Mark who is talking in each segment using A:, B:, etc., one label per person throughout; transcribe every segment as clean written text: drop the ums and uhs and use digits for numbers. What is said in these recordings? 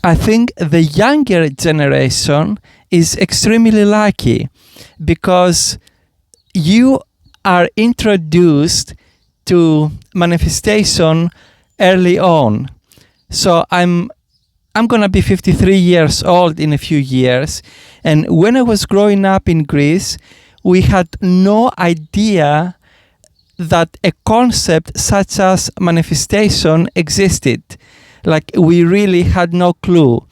A: I think the younger generation is extremely lucky because you are introduced to manifestation early on. So I'm gonna be 53 years old in a few years, and when I was growing up in Greece, we had no idea that a concept such as manifestation existed. Like, we really had no clue.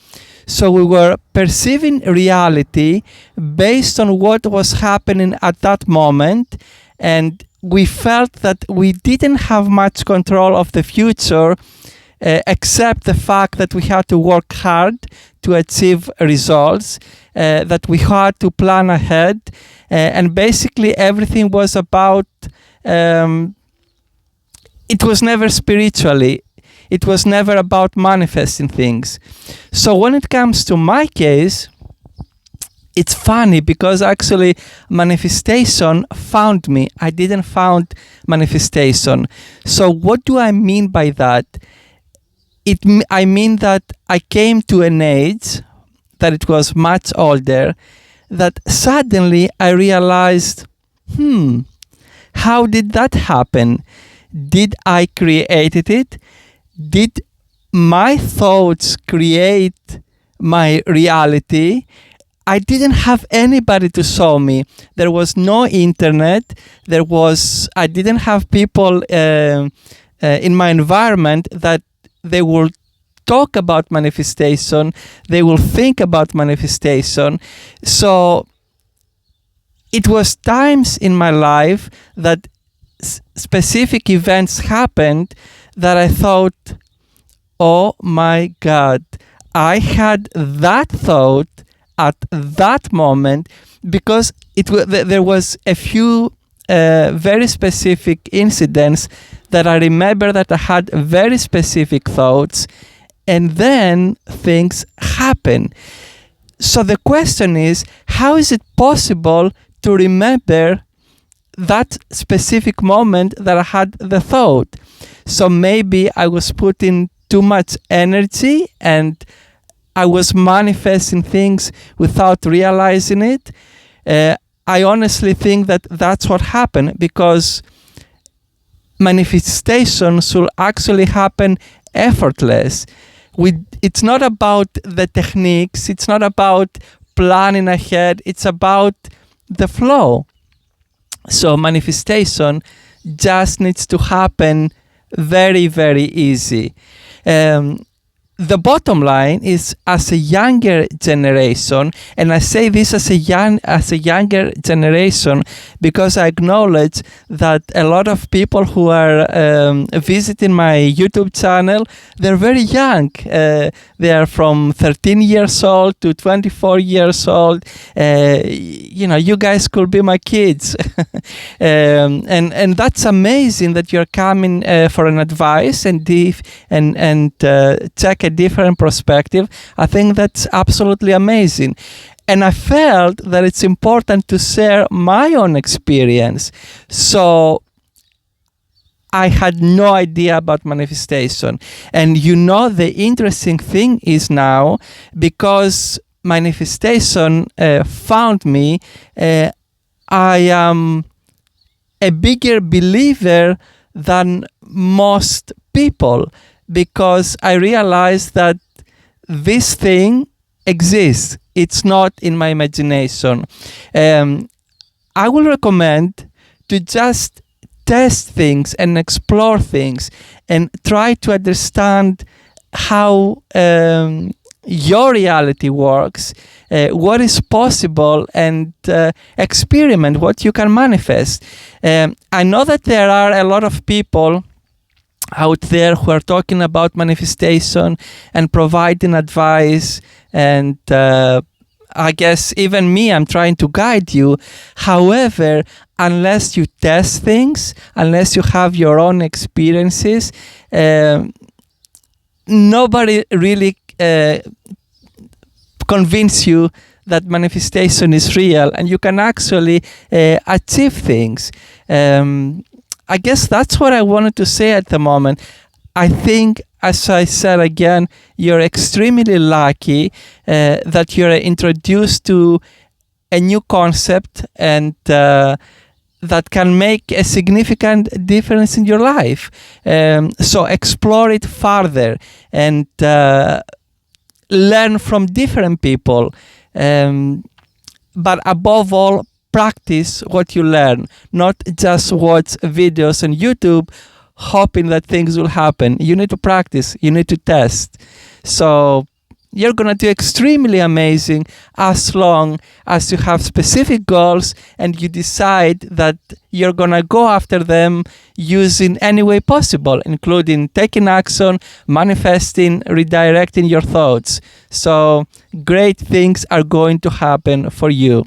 A: So we were perceiving reality based on what was happening at that moment, and we felt that we didn't have much control of the future, except the fact that we had to work hard to achieve results, that we had to plan ahead, and basically everything was about, it was never spiritually. It was never about manifesting things. So when it comes to my case, it's funny because actually manifestation found me. I didn't found manifestation. So what do I mean by that? I mean that I came to an age that it was much older, that suddenly I realized, how did that happen? Did I create it? Did my thoughts create my reality? I didn't have anybody to show me. There was no internet. I didn't have people in my environment that they will talk about manifestation. They will think about manifestation. So it was times in my life that specific events happened that I thought, oh my God, I had that thought at that moment, because there was a few very specific incidents that I remember that I had very specific thoughts, and then things happen. So the question is, how is it possible to remember that specific moment that I had the thought? So maybe I was putting too much energy and I was manifesting things without realizing it. I honestly think that that's what happened, because manifestation should actually happen effortless. It's not about the techniques, it's not about planning ahead, it's about the flow. So manifestation just needs to happen very, very easy. The bottom line is, as a younger generation, and I say this as a younger generation because I acknowledge that a lot of people who are visiting my YouTube channel, they're very young. They are from 13 years old to 24 years old. You guys could be my kids. And that's amazing that you're coming for an advice and check a different perspective. I think that's absolutely amazing. And I felt that it's important to share my own experience. So I had no idea about manifestation. And the interesting thing is now, because manifestation found me, I am a bigger believer than most people, because I realized that this thing exists. It's not in my imagination. I will recommend to just test things and explore things and try to understand how your reality works, what is possible, and experiment what you can manifest. I know that there are a lot of people out there who are talking about manifestation and providing advice, and I guess even me, I'm trying to guide you. However, unless you test things, unless you have your own experiences, nobody really convince you that manifestation is real and you can actually achieve things. I guess that's what I wanted to say at the moment. I think as I said again, you're extremely lucky that you're introduced to a new concept and that can make a significant difference in your life. So explore it further and learn from different people. But above all, practice what you learn, not just watch videos on YouTube hoping that things will happen. You need to practice, you need to test. So you're going to do extremely amazing as long as you have specific goals and you decide that you're going to go after them using any way possible, including taking action, manifesting, redirecting your thoughts. So great things are going to happen for you.